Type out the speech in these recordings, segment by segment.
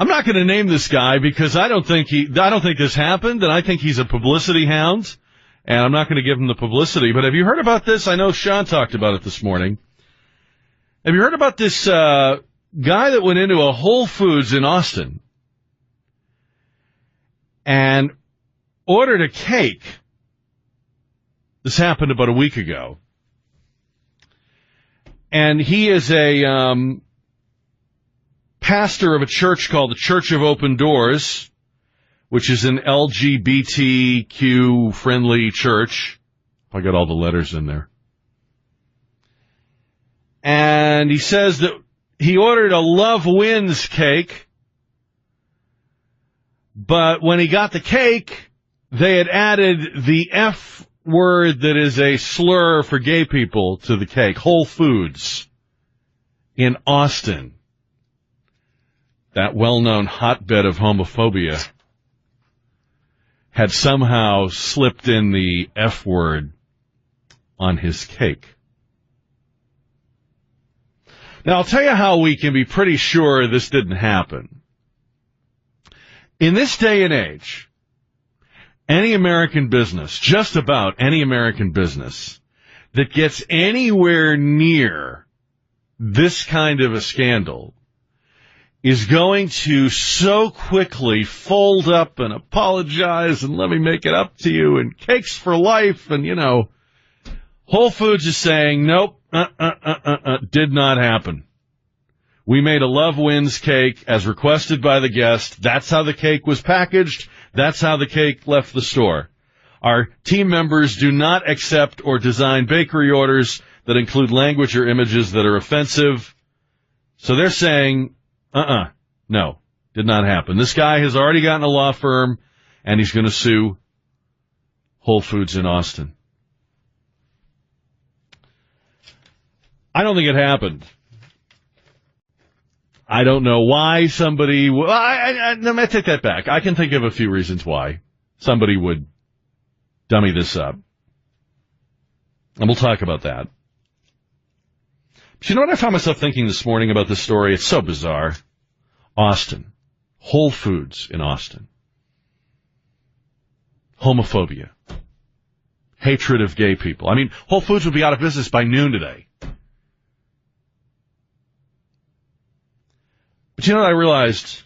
I'm not going to name this guy because I don't think this happened, and I think he's a publicity hound, and I'm not going to give him the publicity. But have you heard about this? I know Sean talked about it this morning. Have you heard about this guy that went into a Whole Foods in Austin and ordered a cake? This happened about a week ago. And he is a pastor of a church called the Church of Open Doors, which is an LGBTQ-friendly church. I got all the letters in there. And he says that he ordered a Love Wins cake, but when he got the cake, they had added the F word that is a slur for gay people to the cake. Whole Foods in Austin, that well-known hotbed of homophobia, had somehow slipped in the F word on his cake. Now, I'll tell you how we can be pretty sure this didn't happen. In this day and age, any American business, just about any American business, that gets anywhere near this kind of a scandal is going to so quickly fold up and apologize and let me make it up to you and cakes for life and, Whole Foods is saying, nope, did not happen. We made a Love Wins cake as requested by the guest. That's how the cake was packaged. That's how the cake left the store. Our team members do not accept or design bakery orders that include language or images that are offensive. So they're saying, no, did not happen. This guy has already gotten a law firm, and he's going to sue Whole Foods in Austin. I don't think it happened. I don't know why somebody... let me take that back. I can think of a few reasons why somebody would dummy this up. And we'll talk about that. But you know what I found myself thinking this morning about this story? It's so bizarre. Austin. Whole Foods in Austin. Homophobia. Hatred of gay people. I mean, Whole Foods would be out of business by noon today. But you know what I realized,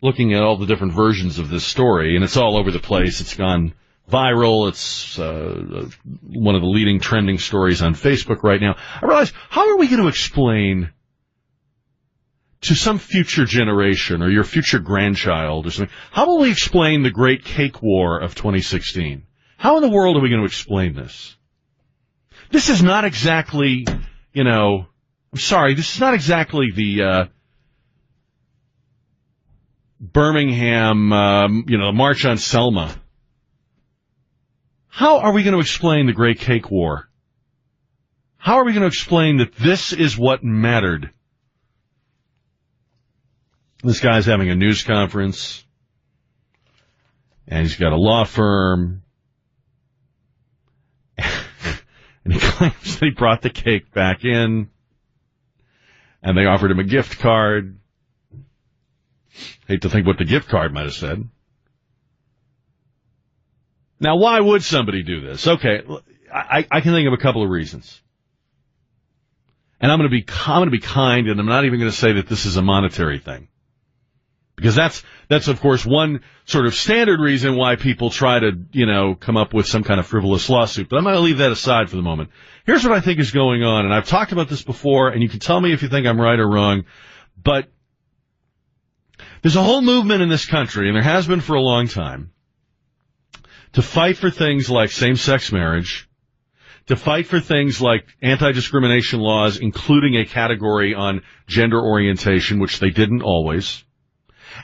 looking at all the different versions of this story, and it's all over the place. It's gone viral. It's one of the leading trending stories on Facebook right now. I realized, how are we going to explain to some future generation or your future grandchild or something, how will we explain the Great Cake War of 2016? How in the world are we going to explain this? This is not exactly, I'm sorry, this is not exactly the Birmingham, the March on Selma. How are we going to explain the Great Cake War? How are we going to explain that this is what mattered? This guy's having a news conference, and he's got a law firm, and he claims that he brought the cake back in, and they offered him a gift card. Hate to think what the gift card might have said. Now, why would somebody do this? Okay, I can think of a couple of reasons. And I'm going to be kind, and I'm not even going to say that this is a monetary thing. Because that's of course one sort of standard reason why people try to, come up with some kind of frivolous lawsuit. But I'm going to leave that aside for the moment. Here's what I think is going on, and I've talked about this before, and you can tell me if you think I'm right or wrong, but there's a whole movement in this country, and there has been for a long time, to fight for things like same-sex marriage, to fight for things like anti-discrimination laws, including a category on gender orientation, which they didn't always.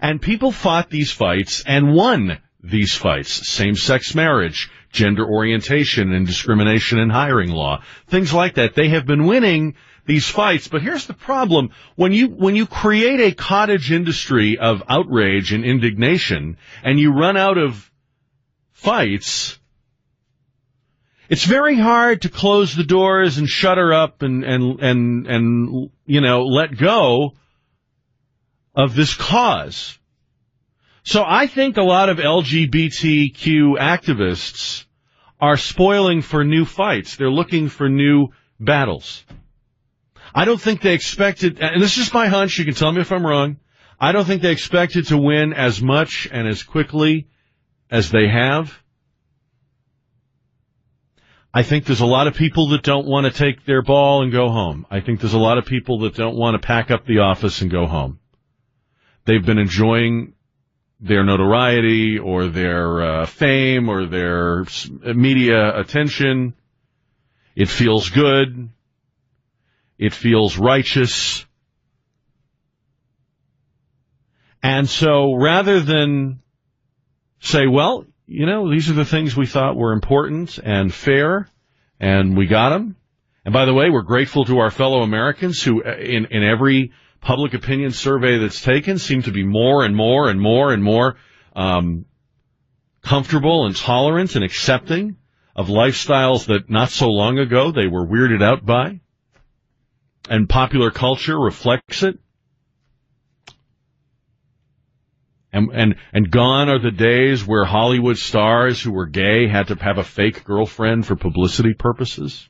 And people fought these fights and won these fights. Same-sex marriage, gender orientation and discrimination in hiring law, things like that. They have been winning these fights. But here's the problem. When you create a cottage industry of outrage and indignation and you run out of fights, it's very hard to close the doors and shut her up and let go of this cause. So I think a lot of LGBTQ activists are spoiling for new fights. They're looking for new battles. I don't think they expected, and this is just my hunch, you can tell me if I'm wrong, I don't think they expected to win as much and as quickly as they have. I think there's a lot of people that don't want to take their ball and go home. I think there's a lot of people that don't want to pack up the office and go home. They've been enjoying their notoriety or their fame or their media attention. It feels good. It feels righteous. And so rather than say, well, you know, these are the things we thought were important and fair, and we got them. And by the way, we're grateful to our fellow Americans who, in every public opinion survey that's taken, seem to be more and more and more and more comfortable and tolerant and accepting of lifestyles that not so long ago they were weirded out by. And popular culture reflects it. And gone are the days where Hollywood stars who were gay had to have a fake girlfriend for publicity purposes.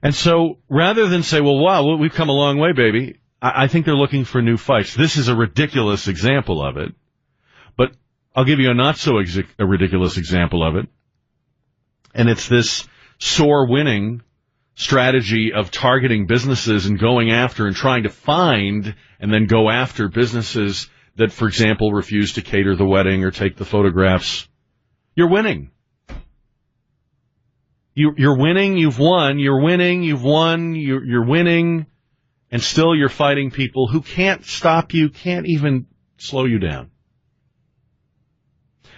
And so rather than say, well, wow, we've come a long way, baby, I think they're looking for new fights. This is a ridiculous example of it. But I'll give you a not so a ridiculous example of it. And it's this sore winning strategy of targeting businesses and going after and trying to find and then go after businesses that, for example, refuse to cater the wedding or take the photographs. You're winning. You're winning, you've won, you're winning, you've won, you're winning, and still you're fighting people who can't stop you, can't even slow you down.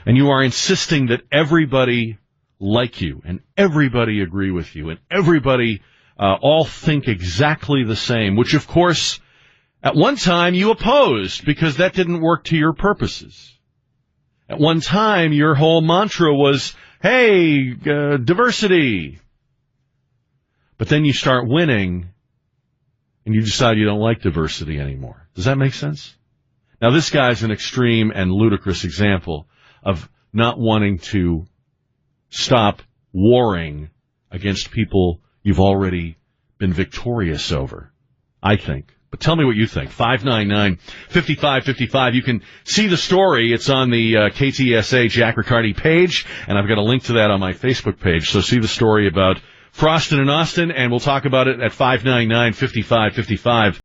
And you are insisting that everybody like you, and everybody agree with you, and everybody all think exactly the same, which, of course, at one time you opposed because that didn't work to your purposes. At one time, your whole mantra was, hey, diversity. But then you start winning, and you decide you don't like diversity anymore. Does that make sense? Now, this guy's an extreme and ludicrous example of not wanting to stop warring against people you've already been victorious over, I think. But tell me what you think. 599-5555. You can see the story. It's on the KTSA Jack Riccardi page, and I've got a link to that on my Facebook page. So see the story about Froston and Austin, and we'll talk about it at 599-5555.